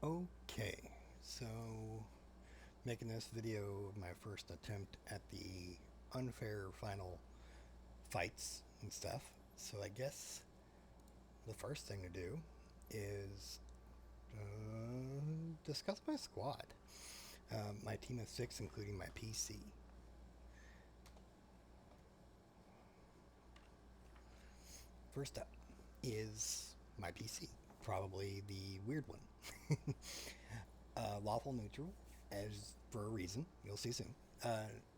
Okay, so making this video my first attempt at the unfair final fights and stuff. So I guess the first thing to do is discuss my squad. My team of 6, including my PC. First up is my PC, probably the weird one. Lawful neutral, as for a reason you'll see soon.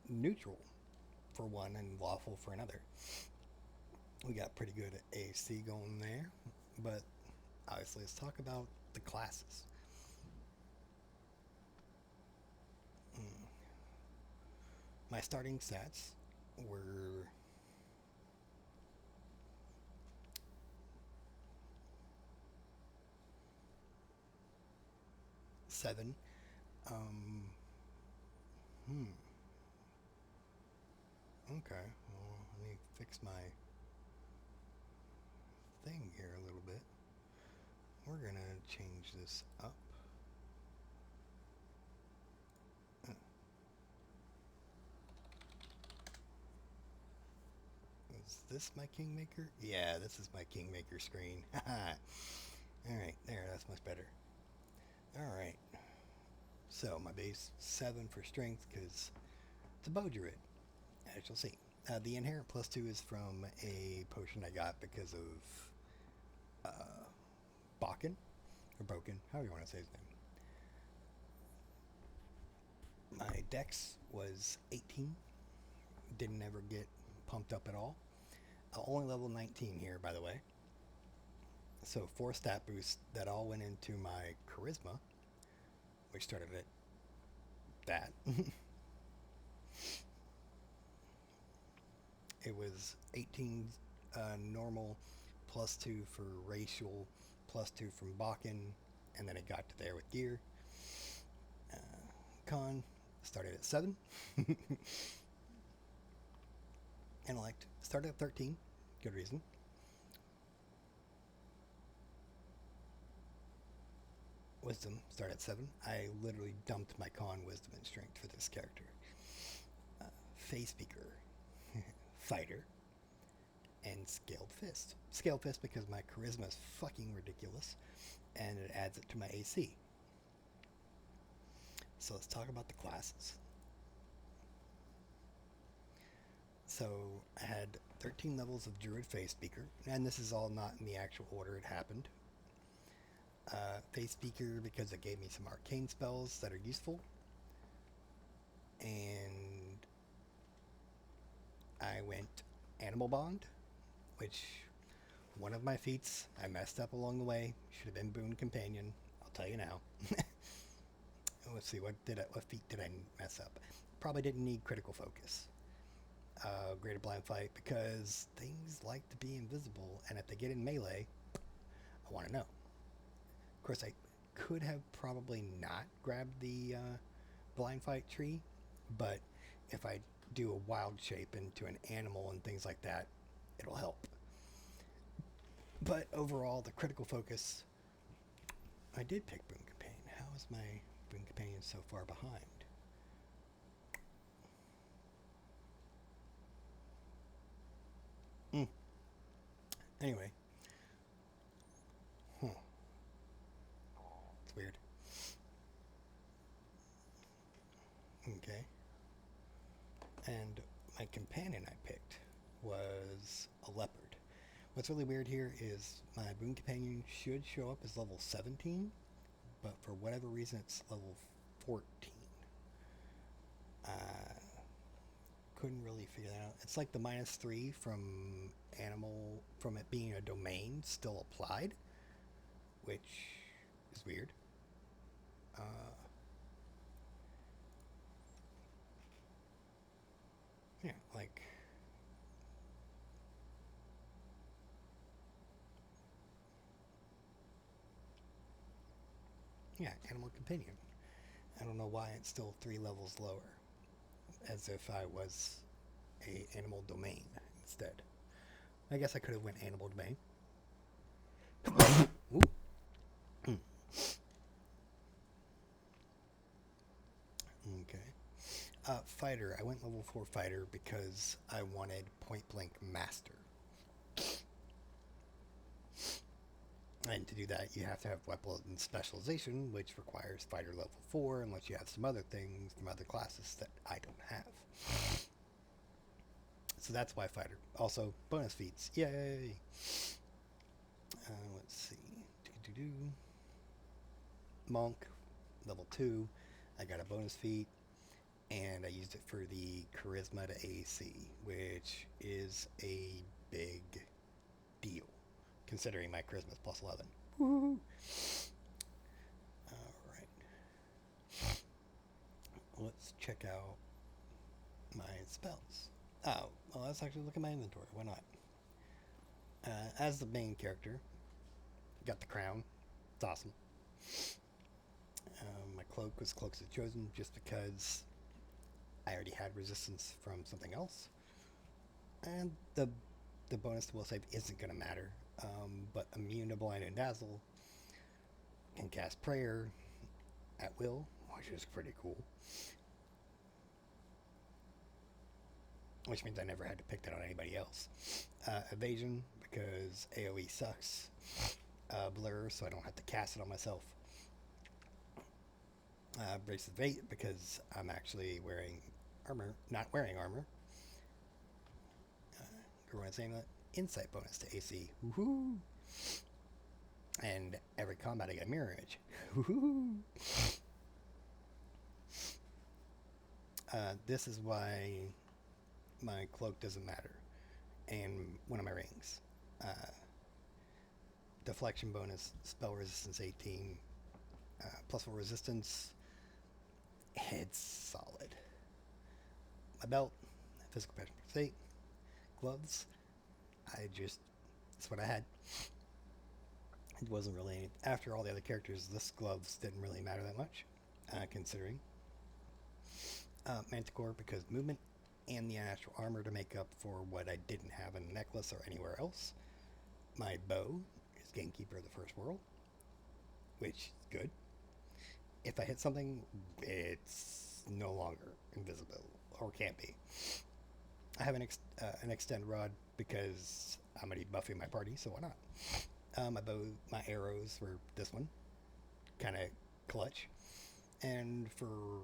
Neutral for one and lawful for another. We got pretty good AC going there, but obviously let's talk about the classes. My starting stats were 7. Um, hmm. Okay, well, let me fix my thing here a little bit. We're gonna change this up. Is this my Kingmaker? Yeah, this is my Kingmaker screen. Alright, there, that's much better. Alright, so my base 7 for strength because it's a bow druid, as you'll see. The inherent +2 is from a potion I got because of Bakken, or Boken, however you want to say his name. My dex was 18, didn't ever get pumped up at all. Only level 19 here, by the way. So 4 stat boosts that all went into my charisma, which started at that. It was 18 normal, +2 for racial, +2 from Bakken, and then it got to there with gear. Con started at 7. Intellect started at 13. Good reason. Wisdom started at 7. I literally dumped my con, wisdom, and strength for this character. Face speaker, fighter, and scaled fist. Scaled fist because my charisma is fucking ridiculous, and it adds it to my AC. So let's talk about the classes. So I had 13 levels of Druid Face Speaker, and this is all not in the actual order it happened. Face Speaker because it gave me some arcane spells that are useful, and I went Animal Bond, which one of my feats I messed up along the way. Should have been Boon Companion. I'll tell you now. Let's see, what feat did I mess up? Probably didn't need critical focus. Greater blind fight because things like to be invisible, and if they get in melee, I want to know. Of course, I could have probably not grabbed the blind fight tree, but if I do a wild shape into an animal and things like that, it'll help. But overall, the critical focus, I did pick Boon Companion. How is my Boon Companion so far behind? Anyway. It's weird. Okay. And my companion I picked was a leopard. What's really weird here is my Boon Companion should show up as level 17, but for whatever reason it's level 14. Couldn't really figure that out. It's like the -3 from it being a domain still applied, which is weird. Yeah, like yeah, animal companion. I don't know why it's still 3 levels lower, as if I was a animal domain instead. I guess I could have went animal domain. Ooh. fighter, I went level 4 fighter because I wanted point blank master. And to do that, you have to have weapon specialization, which requires fighter level 4, unless you have some other things from other classes that I don't have. So that's why fighter. Also, bonus feats. Yay! Let's see. Monk, level 2. I got a bonus feat, and I used it for the charisma to AC, which is a big deal, considering my charisma is plus 11. Woo-hoo. Alright. Let's check out my spells. Oh, well, let's actually look at my inventory. Why not? As the main character, got the crown. It's awesome. My cloak was Cloaks of Chosen just because I already had resistance from something else. And the bonus to will save isn't going to matter. But immune to blind and dazzle, can cast prayer at will, which is pretty cool. Which means I never had to pick that on anybody else. Evasion, because AoE sucks. Blur, so I don't have to cast it on myself. Brace of Fate, because I'm actually wearing armor, not wearing armor. Everyone's saying that. Insight bonus to AC. Woohoo! And every combat I get a mirror image. Woohoo! This is why my cloak doesn't matter. And one of my rings. Deflection bonus, spell resistance 18, plus 4 resistance. It's solid. My belt, physical passion 8, gloves. That's what I had. It wasn't really any, after all the other characters, this gloves didn't really matter that much, considering. Manticore, because movement and the natural armor to make up for what I didn't have in the necklace or anywhere else. My bow is Gamekeeper of the First World, which is good. If I hit something, it's no longer invisible, or can't be. I have an extend rod because I'm going to be buffing my party, so why not? My bow, my arrows were this one, kind of clutch. And for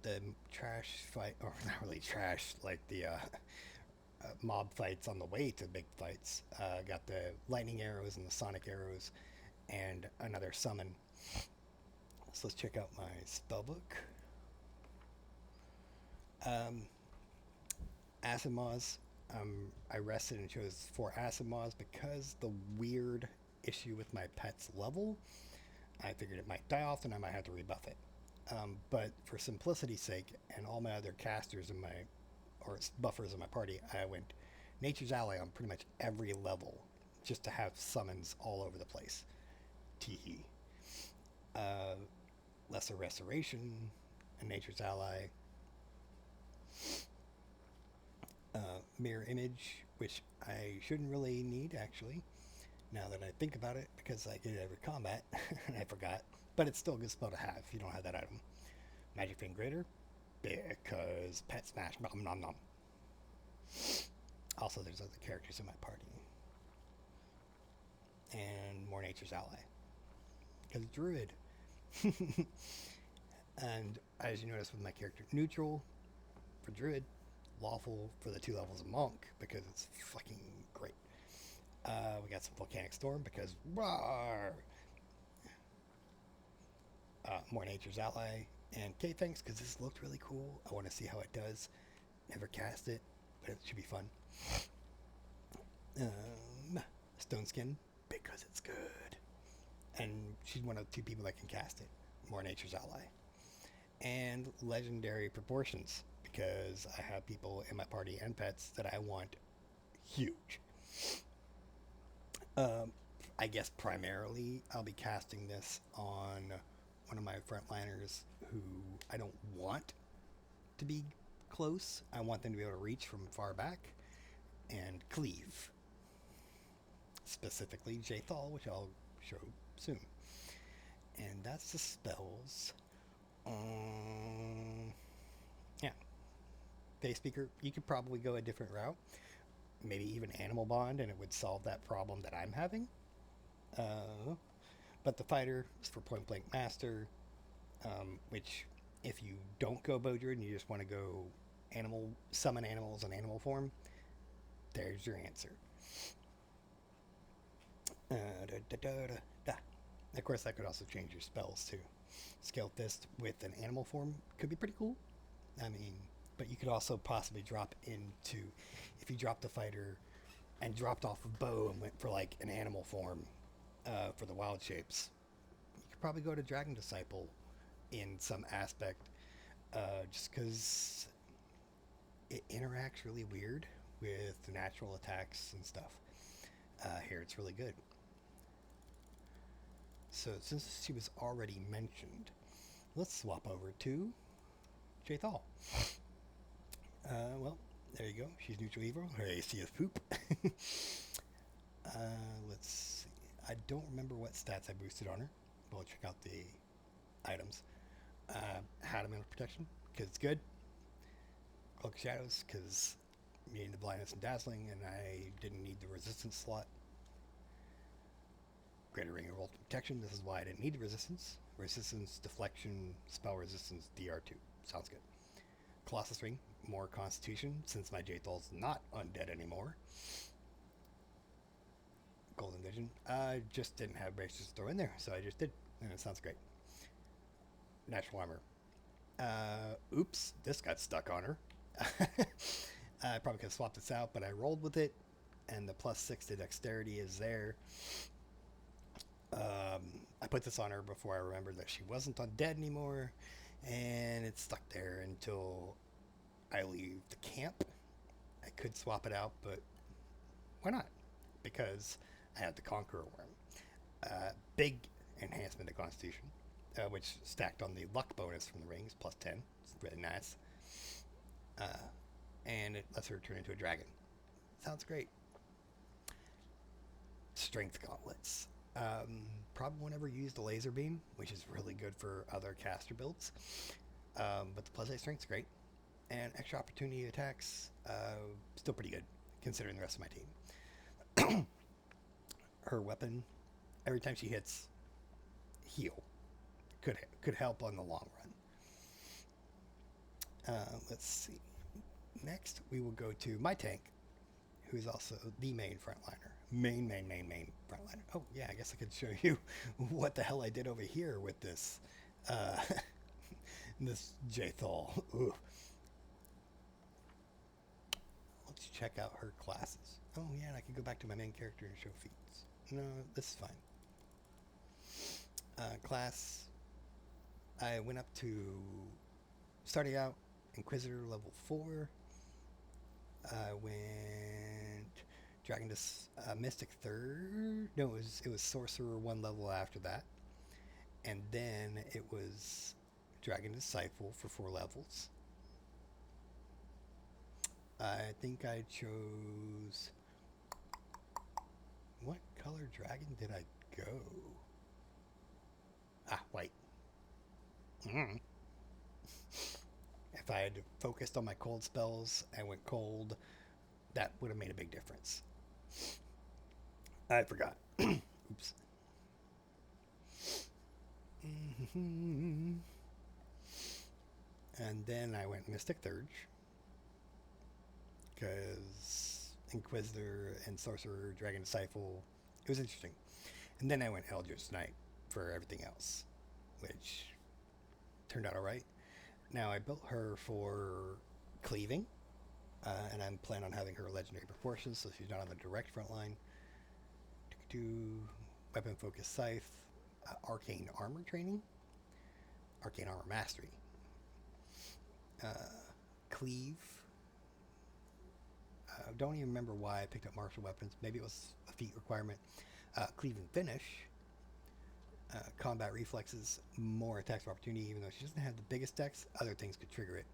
the trash fight, or not really trash, like the mob fights on the way to big fights, got the lightning arrows and the sonic arrows, and another summon. So let's check out my spellbook. Acid Maws. I rested and chose 4 Acid Maws because the weird issue with my pet's level, I figured it might die off and I might have to rebuff it. But for simplicity's sake, and all my other casters in or buffers in my party, I went Nature's Ally on pretty much every level, just to have summons all over the place. Teehee. Lesser Restoration, and Nature's Ally. Mirror Image, which I shouldn't really need, actually, now that I think about it, because I get it every combat, and I forgot. But it's still a good spell to have if you don't have that item. Magic Fang Greater, because Pet Smash, nom nom nom. Also, there's other characters in my party. And more Nature's Ally. Because Druid. And as you notice with my character, neutral for Druid, lawful for the 2 levels of Monk, because it's fucking great. We got some Volcanic Storm, because roar! More Nature's Ally, and K-Fangs, because this looked really cool. I want to see how it does. Never cast it, but it should be fun. Stone Skin, because it's good. And she's one of 2 people that can cast it. More Nature's Ally. And Legendary Proportions, because I have people in my party and pets that I want huge. I guess primarily I'll be casting this on one of my frontliners who I don't want to be close. I want them to be able to reach from far back and cleave. Specifically Jaethal, which I'll show soon. And that's the spells. Yeah. face speaker, you could probably go a different route. Maybe even animal bond, and it would solve that problem that I'm having. But the fighter is for point blank master, which if you don't go bow druid and you just want to go summon animals in animal form, there's your answer. Of course, that could also change your spells too. Scale Fist with an animal form could be pretty cool. I mean, but you could also possibly drop into, if you dropped the fighter and dropped off a bow and went for like an animal form for the wild shapes, you could probably go to Dragon Disciple in some aspect, just because it interacts really weird with the natural attacks and stuff. Here it's really good. So since she was already mentioned, let's swap over to Jaethal. Well, there you go. She's neutral evil. Her AC is poop. Let's see. I don't remember what stats I boosted on her. We'll check out the items. Had him in protection, because it's good. Cloak of Shadows, because needing the blindness and dazzling, and I didn't need the resistance slot. Greater Ring of Ultimate Protection. This is why I didn't need the resistance. Resistance, deflection, spell resistance, DR2. Sounds good. Colossus Ring, more Constitution, since my Jaethal's not undead anymore. Golden Vision. I just didn't have braces to throw in there, so I just did. And it sounds great. Natural Armor. Oops, this got stuck on her. I probably could have swapped this out, but I rolled with it, and the +6 to dexterity is there. I put this on her before I remembered that she wasn't undead anymore, and it's stuck there until I leave the camp. I could swap it out, but why not? Because I had the Conqueror Worm. Big enhancement to Constitution, which stacked on the luck bonus from the rings, +10. It's really nice. And it lets her turn into a dragon. Sounds great. Strength gauntlets. Probably won't ever use the laser beam, which is really good for other caster builds. But the +8 strength's great. And extra opportunity attacks, still pretty good, considering the rest of my team. Her weapon, every time she hits, heal. Could help on the long run. Let's see. Next, we will go to my tank, who's also the main frontliner. Main frontliner. Oh, yeah, I guess I could show you what the hell I did over here with this, this Jaethal. Ooh. Let's check out her classes. Oh, yeah, and I could go back to my main character and show feats. No, this is fine. Class, I went up to, starting out, Inquisitor level 4. I went Dragon Mystic 3rd. No, it was Sorcerer 1 level after that. And then it was Dragon Disciple for 4 levels. I think I chose... What color dragon did I go? White. If I had focused on my cold spells and went cold, that would have made a big difference. I forgot. Oops. And then I went Mystic Dirge, because Inquisitor and Sorcerer, Dragon Disciple, it was interesting. And then I went Eldritch Knight for everything else, which turned out alright. Now, I built her for cleaving, and I'm planning on having her legendary proportions, so she's not on the direct front line. Weapon focus scythe, arcane armor training, arcane armor mastery, cleave. Don't even remember why I picked up martial weapons. Maybe it was a feat requirement. Cleave and finish. Combat reflexes, more attacks of opportunity, even though she doesn't have the biggest decks, other things could trigger it.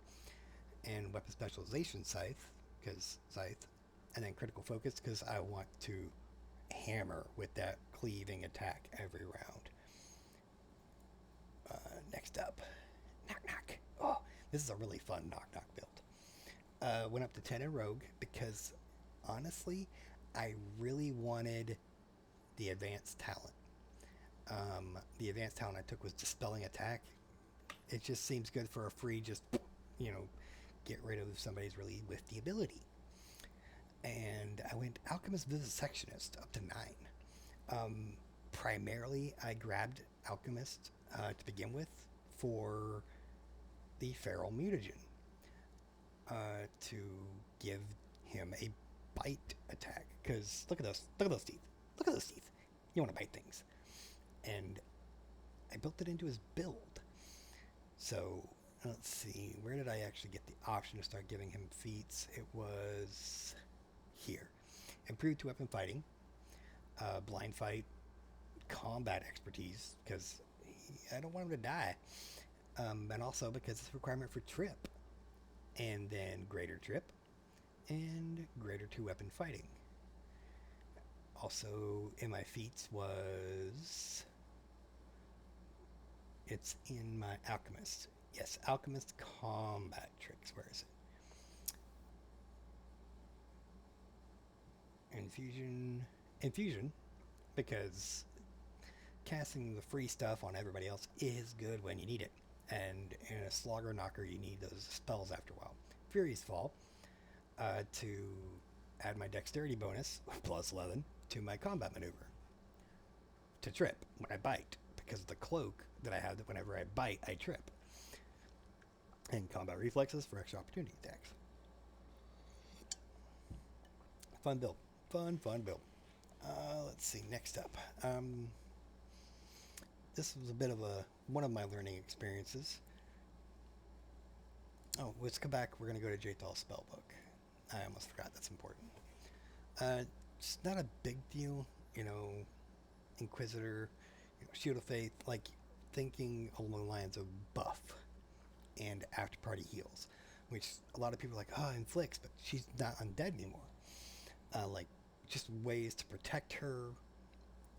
And weapon specialization scythe, and then critical focus, because I want to hammer with that cleaving attack every round. Next up, Nok'Nok. Oh, this is a really fun Nok'Nok build. Went up to 10 in Rogue because honestly, I really wanted the advanced talent. The advanced talent I took was Dispelling Attack. It just seems good for a free, just, you know, get rid of somebody's really with the ability. And I went Alchemist Vivisectionist up to 9. Primarily, I grabbed Alchemist to begin with for the Feral Mutagen to give him a bite attack. Because look at those teeth. Look at those teeth. You want to bite things. And I built it into his build. So let's see, where did I actually get the option to start giving him feats? It was here. Improved to weapon fighting, blind fight, combat expertise, because I don't want him to die. And also because it's a requirement for trip. And then greater trip and greater to weapon fighting. Also in my feats was, it's in my Alchemist. Yes, Alchemist combat tricks. Where is it? Infusion, because casting the free stuff on everybody else is good when you need it. And in a Slogger Knocker, you need those spells after a while. Fury's Fall, to add my dexterity bonus, plus 11, to my combat maneuver. To trip when I bite, because of the cloak that I have that whenever I bite, I trip. And combat reflexes for extra opportunity attacks. Fun build. Fun build. Let's see, next up. This was a bit of one of my learning experiences. Oh, let's come back. We're going to go to Jaethal's spellbook. I almost forgot that's important. It's not a big deal, you know, Inquisitor, Shield of Faith, like thinking along the lines of buff and after party heals, which a lot of people are like, oh, inflicts, but she's not undead anymore. Like just ways to protect her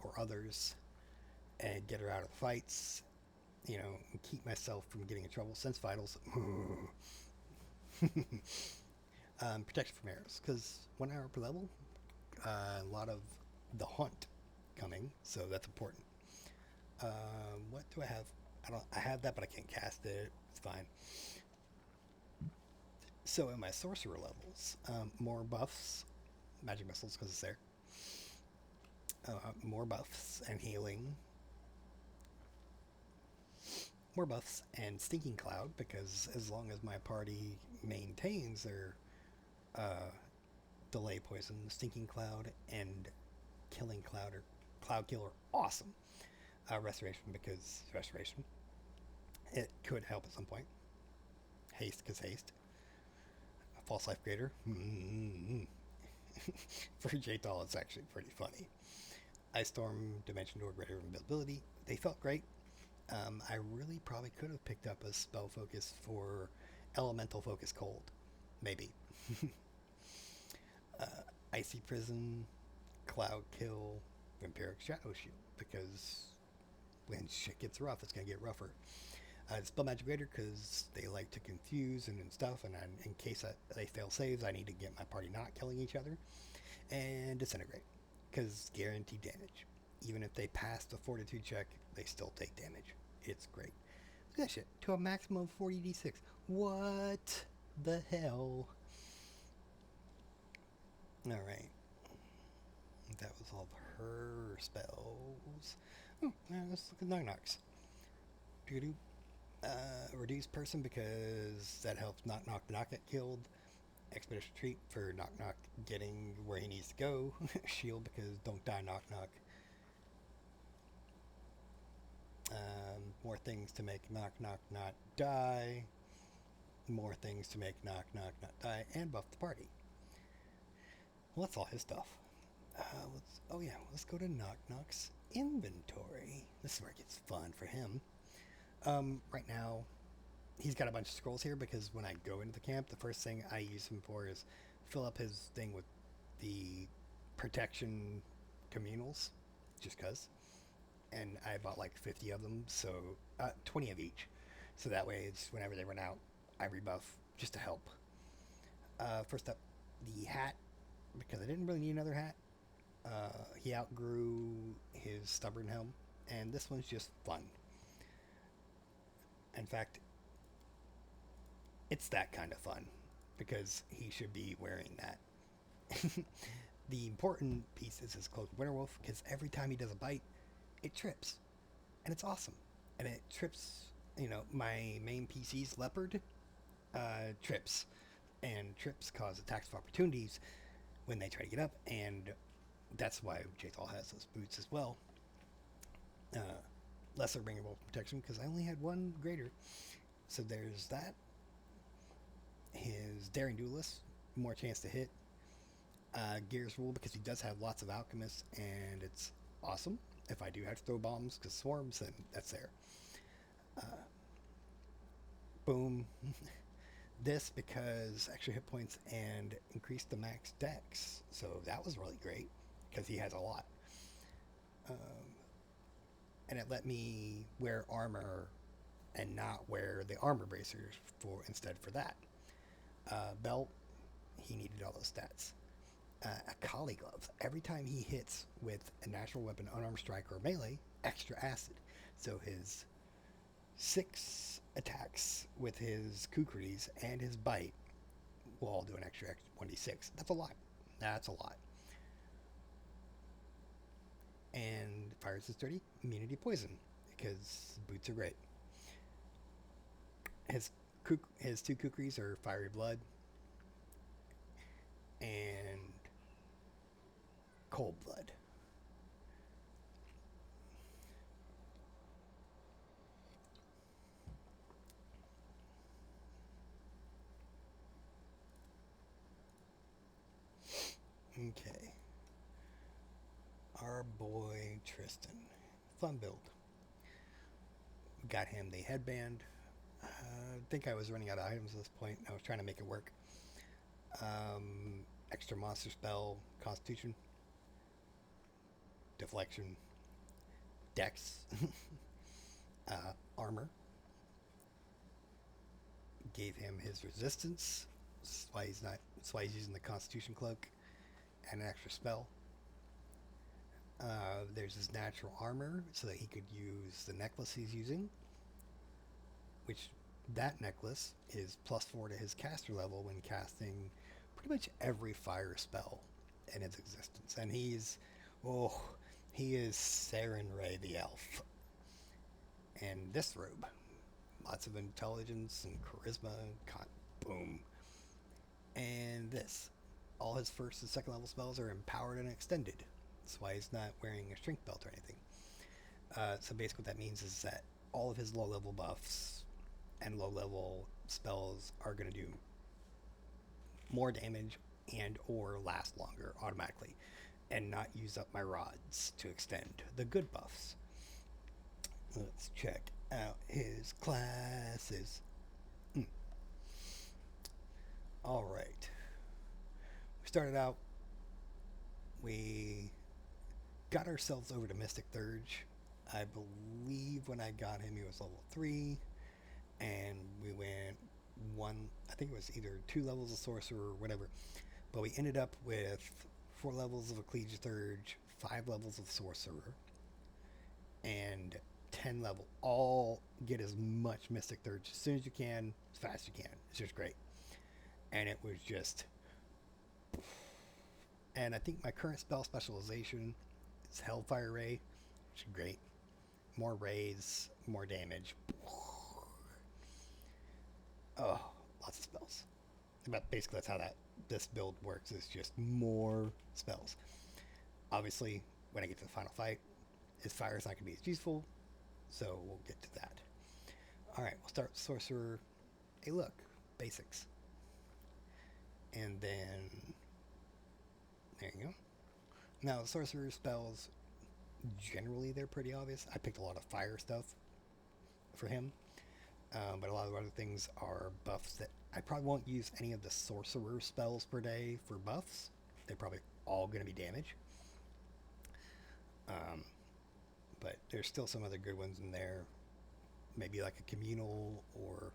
or others and get her out of fights, you know, and keep myself from getting in trouble. Sense vitals. Protection from arrows, because 1 hour per level, a lot of the hunt coming, so that's important. What do I have? I have that, but I can't cast it. It's fine. So in my sorcerer levels, more buffs, magic missiles because it's there. More buffs and healing. More buffs and Stinking Cloud, because as long as my party maintains their delay poison, Stinking Cloud and Killing Cloud or Cloud Kill are awesome. Restoration, because restoration, it could help at some point. Haste, because haste. False Life Greater. For Jaethal, it's actually pretty funny. Ice Storm, Dimension Door, greater invisibility. They felt great. I really probably could have picked up a spell focus for Elemental Focus Cold. Maybe. Icy Prison, Cloud Kill, Vampiric Shadow Shield, because when shit gets rough, it's going to get rougher. Spell Magic Greater, because they like to confuse and stuff, and in case they fail saves, I need to get my party not killing each other. And Disintegrate, because guaranteed damage. Even if they pass the Fortitude check, they still take damage. It's great. Look at that shit. To a maximum of 40d6. What the hell? Alright. That was all of her spells. Oh, let's look at Nok'Noks. Reduce person, because that helps Nok'Nok not get killed. Expedition Retreat for Nok'Nok getting where he needs to go. Shield, because don't die Nok'Nok. More things to make Nok'Nok not die. More things to make Nok'Nok not die. And buff the party. Well, that's all his stuff. Let's go to Nok'Nok's inventory. This is where it gets fun for him. Right now, he's got a bunch of scrolls here, because when I go into the camp, the first thing I use him for is fill up his thing with the protection communals, just because. And I bought like 50 of them, so 20 of each. So that way, it's whenever they run out, I rebuff just to help. First up, the hat, because I didn't really need another hat. He outgrew his stubborn helm, and this one's just fun. In fact, it's that kind of fun because he should be wearing that. The important piece is his cloak Winterwolf because every time he does a bite, it trips, and it's awesome. And it trips, my main PC's Leopard trips, and trips cause attacks of opportunities when they try to get up, and that's why Jaethal has those boots as well. Uh, Lesser Ringable protection because I only had one greater, so there's that. His Daring Duelist, more chance to hit. Gears Rule because he does have lots of alchemists, and it's awesome. If I do have to throw bombs because swarms, then that's there. Boom. This because extra hit points and increase the max dex. So that was really great because he has a lot. And it let me wear armor and not wear the armor bracers for that. Belt, he needed all those stats. Akali gloves. Every time he hits with a natural weapon, unarmed strike, or melee, extra acid. So his 6 attacks with his Kukris and his bite will all do an extra 1d6. That's a lot. That's a lot. And fire resist 30, immunity poison, because boots are great. His 2 Kukris are fiery blood and cold blood. Okay. Our boy Tristian. Fun build. Got him the headband. I think I was running out of items at this point. I was trying to make it work. Extra monster spell, Constitution, Deflection, Dex, Armor. Gave him his resistance. That's why he's using the Constitution cloak, and an extra spell. There's his natural armor, so that he could use the necklace he's using, which that necklace is +4 to his caster level when casting pretty much every fire spell in his existence. And he is Sarenrae the elf. And this robe, lots of intelligence and charisma, boom. And this, all his first and second level spells are empowered and extended. That's why he's not wearing a strength belt or anything. So basically what that means is that all of his low level buffs and low level spells are going to do more damage and or last longer automatically, and not use up my rods to extend the good buffs. Let's check out his classes. Alright. We started out, we got ourselves over to Mystic Dirge. I believe when I got him he was level 3, and we went I think it was either 2 levels of Sorcerer or whatever, but we ended up with 4 levels of Ecclesiastic Dirge, 5 levels of Sorcerer, and 10 level. All get as much Mystic Dirge as soon as you can, as fast as you can. It's just great. And it was just... And I think my current spell specialization is Hellfire Ray, which is great. More rays, more damage. Oh, lots of spells. But basically that's how this build works, is just more spells. Obviously, when I get to the final fight, his fire is not going to be as useful, so we'll get to that. Alright, we'll start with Sorcerer. Hey look, basics. And then, there you go. Now, Sorcerer spells, generally they're pretty obvious. I picked a lot of fire stuff for him. But a lot of other things are buffs that I probably won't use any of the sorcerer spells per day for buffs. They're probably all going to be damage. But there's still some other good ones in there. Maybe like a communal or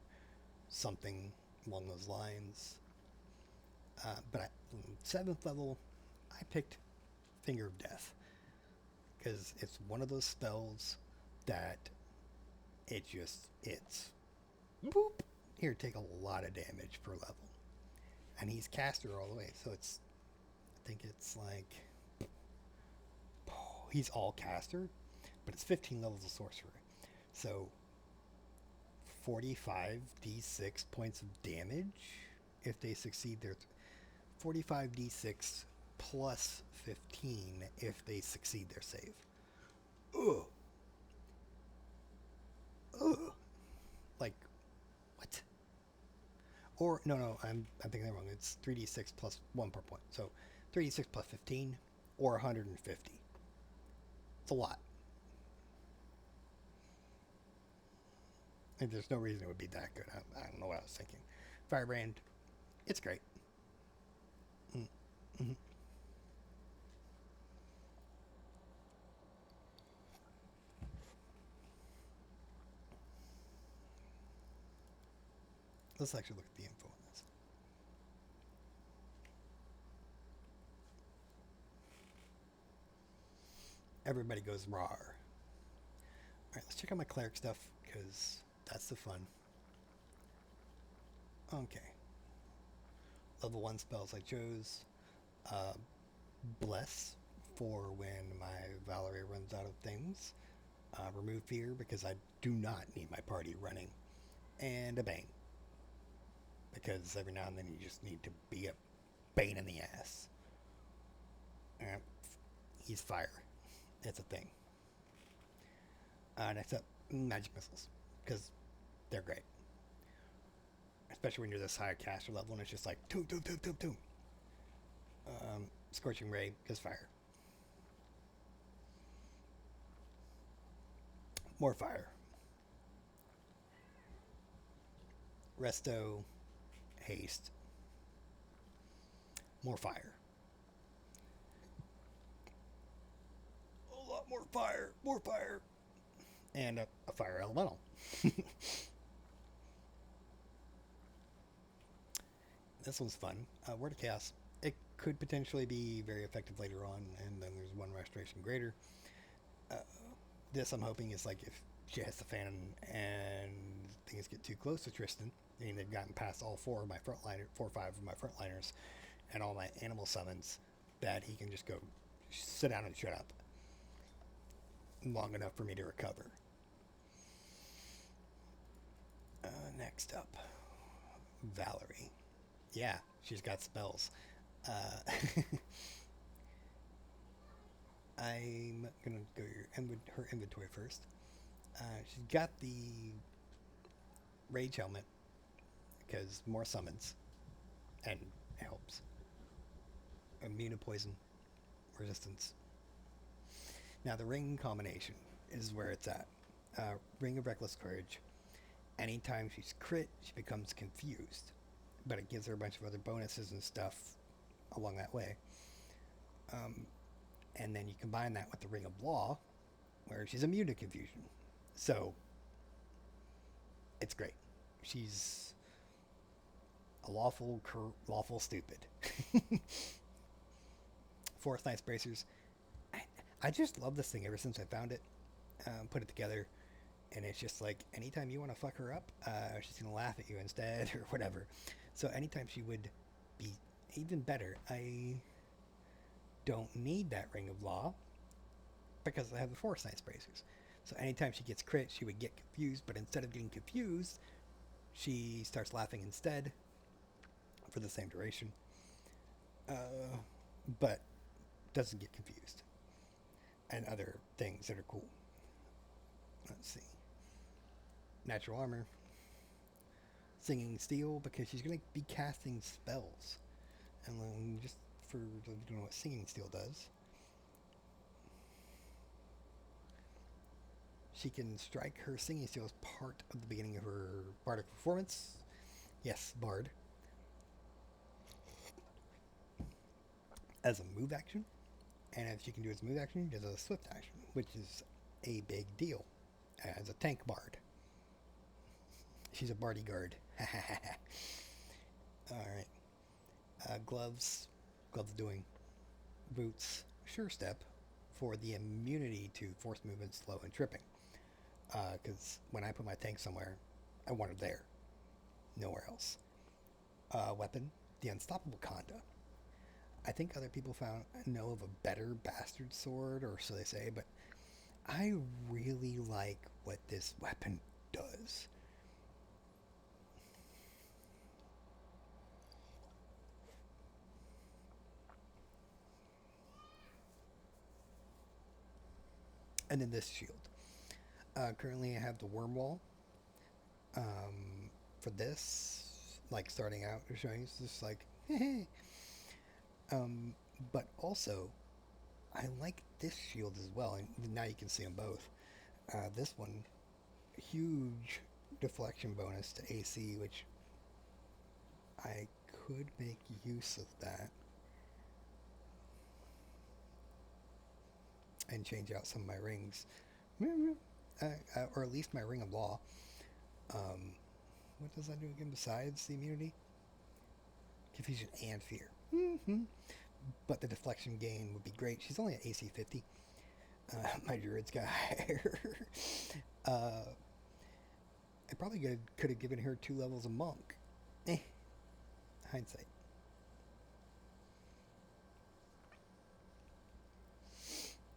something along those lines. But 7th level, I picked Finger of Death because it's one of those spells that it's boop. Here, take a lot of damage per level. And he's caster all the way, so I think it's like, he's all caster, but it's 15 levels of sorcerer. So 45d6 points of damage if they succeed their 45d6 plus 15 if they succeed their save. Ugh. Ugh. Like, what? Or no, I'm thinking that wrong. It's 3d6 plus 1 per point. So 3d6 plus 15 or 150. It's a lot. And there's no reason it would be that good. I don't know what I was thinking. Firebrand, it's great. Mm-hmm. Let's actually look at the info on this. Everybody goes rawr. Alright, let's check out my cleric stuff, because that's the fun. Okay. Level 1 spells I chose. Bless, for when my Valerie runs out of things. Remove Fear, because I do not need my party running. And a Bane, because every now and then you just need to be a pain in the ass. He's fire. It's a thing. Next up, magic missiles, because they're great. Especially when you're this high caster level and it's just like, toom. Scorching Ray, because fire. More fire. Resto, haste. More fire. A lot more fire. And a fire elemental. This one's fun. Word of Chaos. It could potentially be very effective later on, and then there's one restoration greater. This, I'm hoping, is like if she has the Phantom and things get too close to Tristian, I mean, they've gotten past all 4 or 5 of my frontliners and all my animal summons, that he can just go sit down and shut up long enough for me to recover. Next up, Valerie. Yeah, she's got spells. I'm gonna go her inventory first. She's got the Rage Helmet, because more summons, and it helps. Immune to poison, resistance. Now the ring combination is where it's at. Ring of Reckless Courage. Anytime she's crit, she becomes confused, but it gives her a bunch of other bonuses and stuff along that way. And then you combine that with the Ring of Law, where she's immune to confusion. So it's great. She's a lawful stupid. Forest Knight's Bracers. I just love this thing ever since I found it. Put it together, and it's just like, anytime you want to fuck her up, she's going to laugh at you instead, or whatever. So anytime she would be even better, I don't need that Ring of Law, because I have the Forest Knight's Bracers. So anytime she gets crit, she would get confused, but instead of getting confused, she starts laughing instead for the same duration. But doesn't get confused. And other things that are cool. Let's see. Natural Armor. Singing Steel, because she's going to be casting spells. And then, just for those who don't know what Singing Steel does, she can strike her Singing Steel as part of the beginning of her bardic performance. Yes, Bard. As a move action. And if she can do as a move action, she does a swift action, which is a big deal. As a tank bard. She's a bardy guard. Alright. Gloves, gloves doing. Boots, sure step for the immunity to force movement, slow, and tripping. Because when I put my tank somewhere, I want it there, nowhere else. Weapon, the unstoppable Conda. I think other people know of a better bastard sword, or so they say, but I really like what this weapon does. And then this shield. Currently, I have the worm wall. For this, like starting out, or showing it's just like, um, but also, I like this shield as well, and now you can see them both. This one, huge deflection bonus to AC, which I could make use of that and change out some of my rings, or at least my ring of law. Um, what does that do again besides the immunity? Confusion and fear. But the deflection gain would be great. She's only at AC 50. My Druid's got higher. uh, I probably could have given her 2 levels of monk. Eh, hindsight.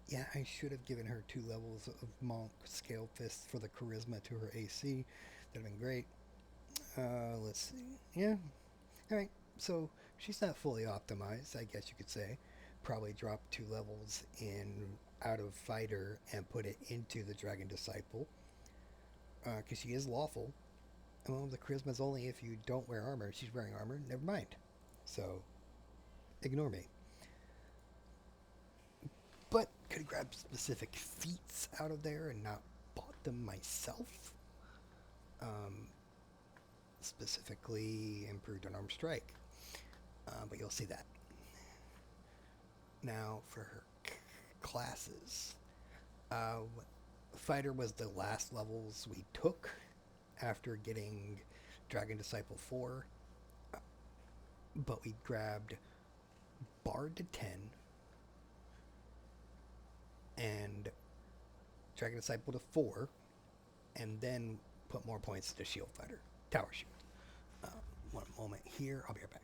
Yeah, I should have given her 2 levels of monk scale fist for the charisma to her AC. That'd have been great. Let's see. Yeah. All right. So she's not fully optimized, I guess you could say. Probably drop 2 levels in out of fighter and put it into the dragon disciple because she is lawful. Well, the charisma's only if you don't wear armor. She's wearing armor. Never mind. So ignore me. But could have grabbed specific feats out of there and not bought them myself. Um, Specifically improved unarmed strike. But you'll see that. Now for her classes. Uh, Fighter was the last levels we took after getting Dragon Disciple 4. But we grabbed Bard to 10 and Dragon Disciple to 4, and then put more points to Shield Fighter. Tower Shield. Uh, One moment here. I'll be right back.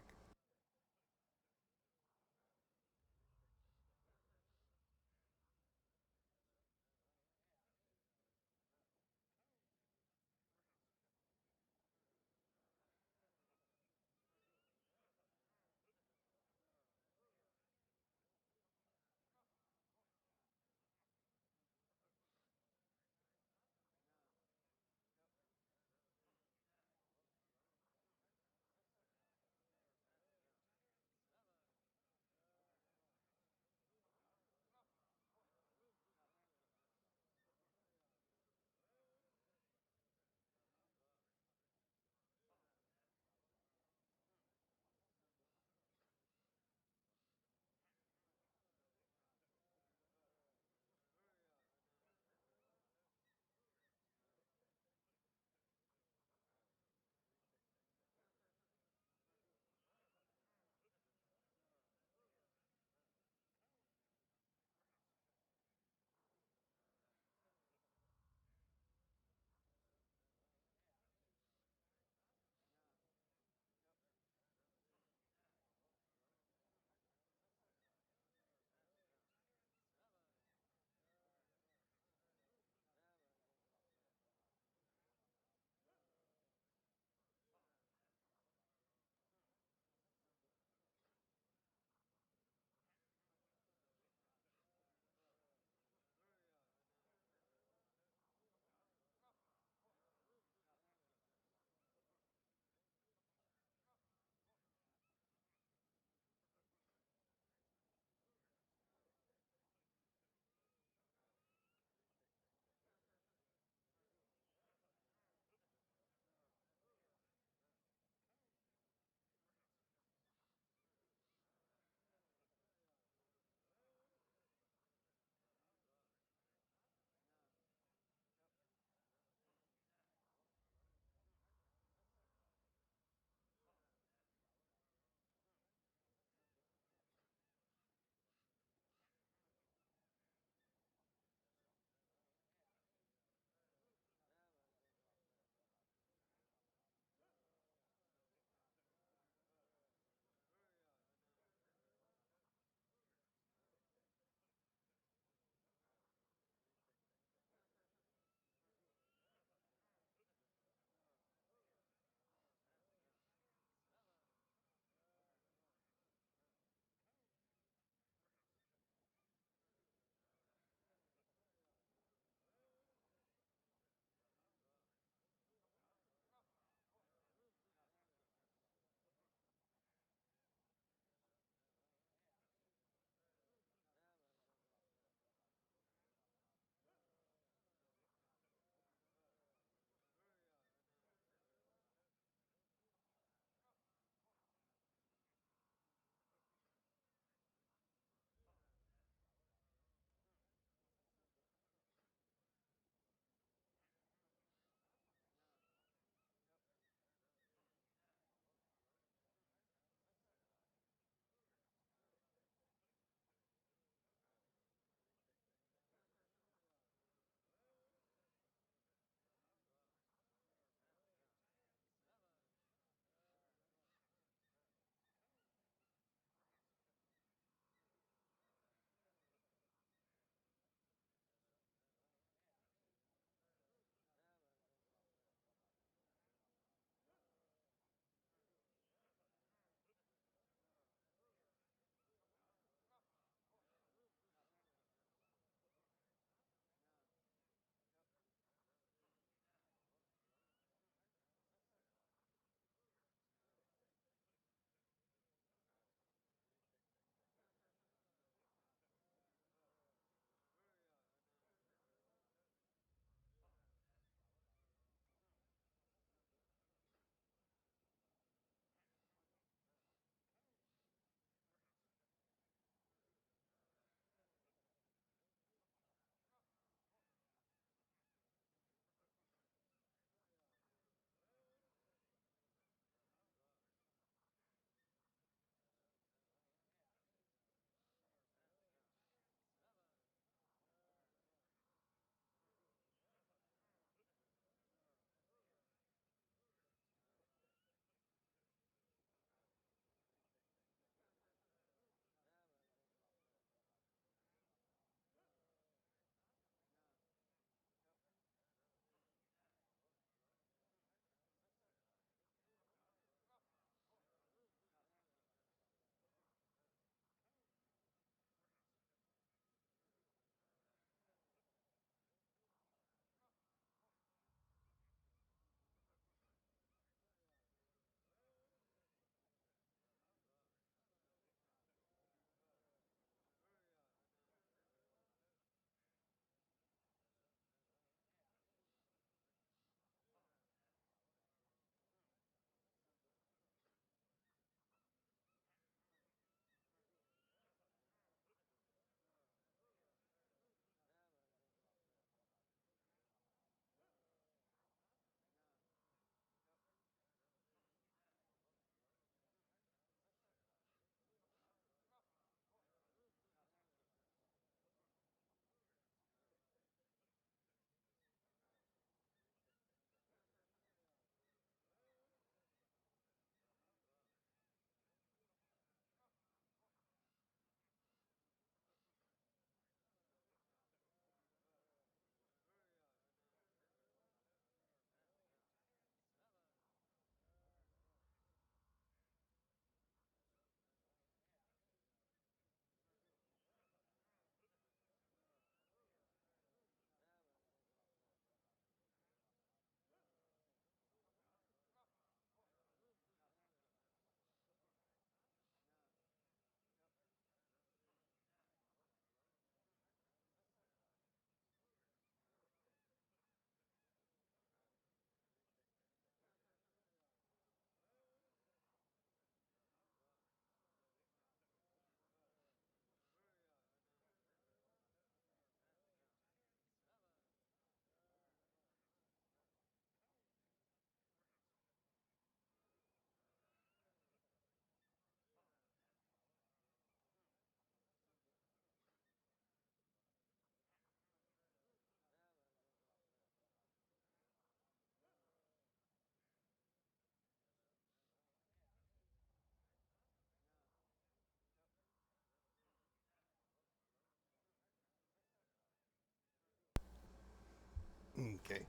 Okay.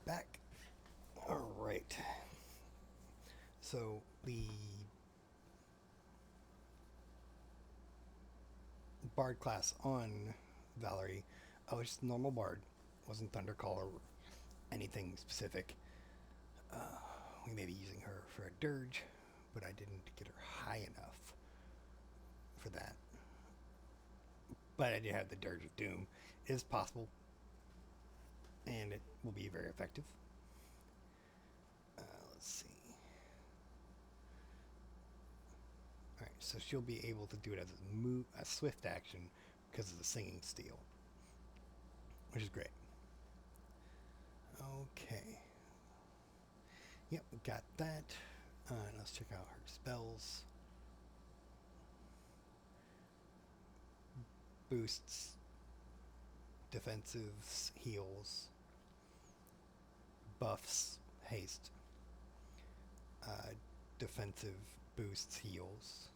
Back. Alright. So, the Bard class on Valerie, I was just normal Bard. Wasn't Thundercall or anything specific. We may be using her for a Dirge, but I didn't get her high enough for that. But I do have the Dirge of Doom. It is possible, and it will be very effective. Let's see. Alright, so she'll be able to do it as a swift action because of the Singing Steel, which is great. Okay. Yep, got that. And let's check out her spells. Boosts, defensives, heals, buffs, haste, defensive, boosts, heals,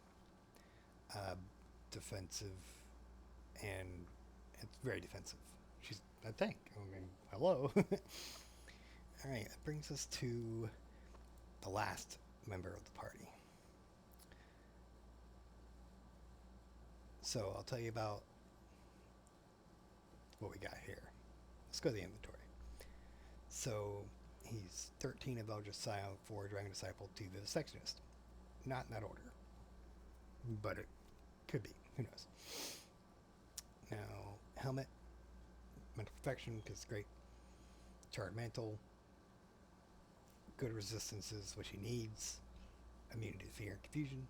defensive, and it's very defensive. She's a tank. I mean, hello. Alright, that brings us to the last member of the party. So I'll tell you about what we got here. Let's go to the inventory. So he's 13 of Eldritch Scion, 4 Dragon Disciple, 2 Vivisectionist. Not in that order, but it could be. Who knows? Now, helmet, mental perfection, because it's great. Charred mantle, good resistances, which he needs. Immunity to fear and confusion,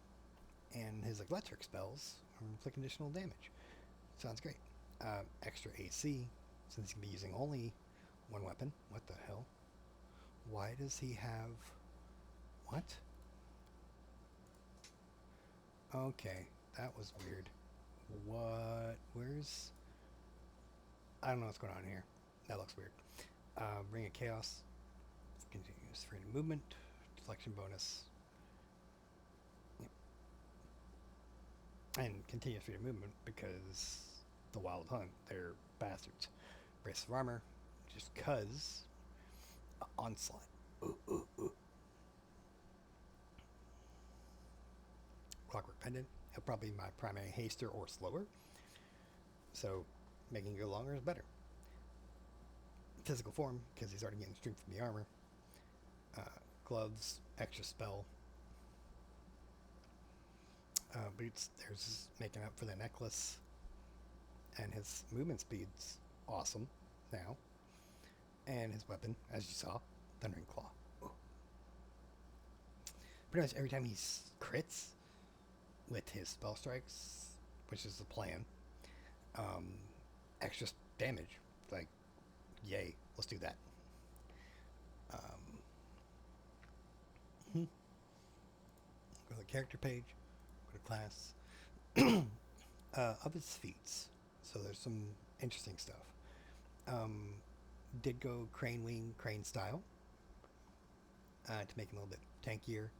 and his electric spells inflict additional damage. Sounds great. Extra AC, since he can be using only one weapon. What the hell? Why does he have... What? Okay, that was weird. What? Where's... I don't know what's going on here. That looks weird. Ring of Chaos. Continuous freedom movement. Deflection bonus. Yep. And continuous freedom movement because the Wild Hunt, they're bastards. Brace of armor, just cause. Onslaught. Ooh. Clockwork Pendant. He'll probably be my primary haster or slower. So making it go longer is better. Physical form, because he's already getting strength from the armor. Gloves, extra spell. Boots, there's making up for the necklace. And his movement speed's awesome now. And his weapon, as you saw, Thundering Claw. Ooh. Pretty much every time he crits with his spell strikes, which is the plan, extra damage. Like, yay, let's do that. Go to the character page, go to class. Of his feats. So there's some interesting stuff. Did go crane wing, crane style to make him a little bit tankier.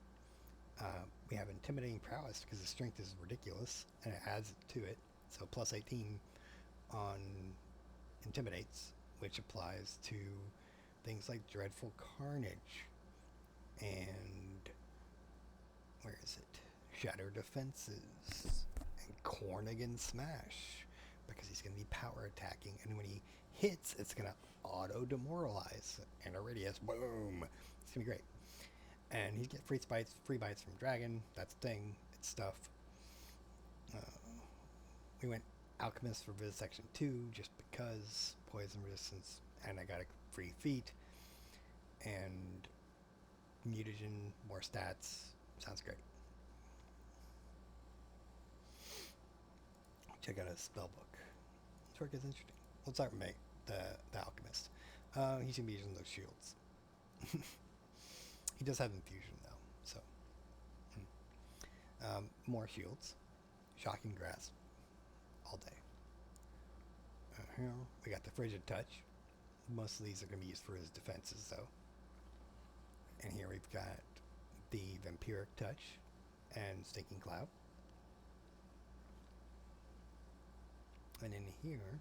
We have intimidating prowess because his strength is ridiculous and it adds to it. So plus 18 on intimidates, which applies to things like dreadful carnage and where is it? Shatter defenses and Cornigan smash because he's going to be power attacking, and when he hits, it's going to auto demoralize and a radius. Boom! It's going to be great. And he get free bites from Dragon. That's the thing. It's stuff. We went Alchemist for Vivisection 2 just because poison resistance, and I got a free feat. And mutagen, more stats. Sounds great. Check out his spell book. This work is interesting. Let's start with the Alchemist. He's going to be using those shields. He does have infusion though, so more shields. Shocking grasp all day. Here we got the frigid touch. Most of these are going to be used for his defenses though. And here we've got the vampiric touch and stinking cloud. And in here,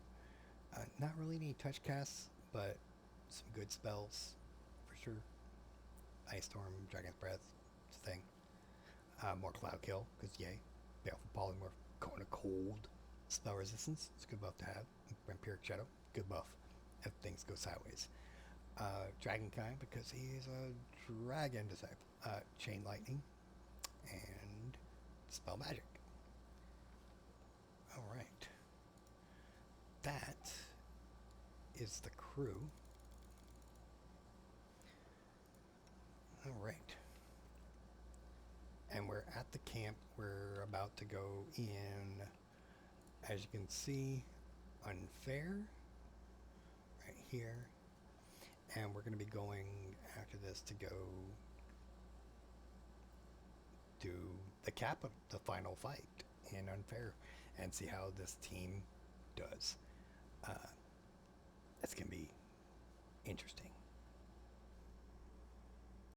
not really any touch casts, but some good spells for sure. Ice Storm, Dragon's Breath, it's a thing. More Cloud Kill, because yay. Baleful Polymorph, Cone of Cold, Spell Resistance, it's a good buff to have. Vampiric Shadow, good buff if things go sideways. Dragonkind, because he's a dragon disciple. Chain Lightning, and Spell Magic. Alright. That is the crew. Alright. And we're at the camp. We're about to go in, as you can see, Unfair, right here. And we're going to be going after this to go do the capital, the final fight in Unfair, and see how this team does. It's going to be interesting.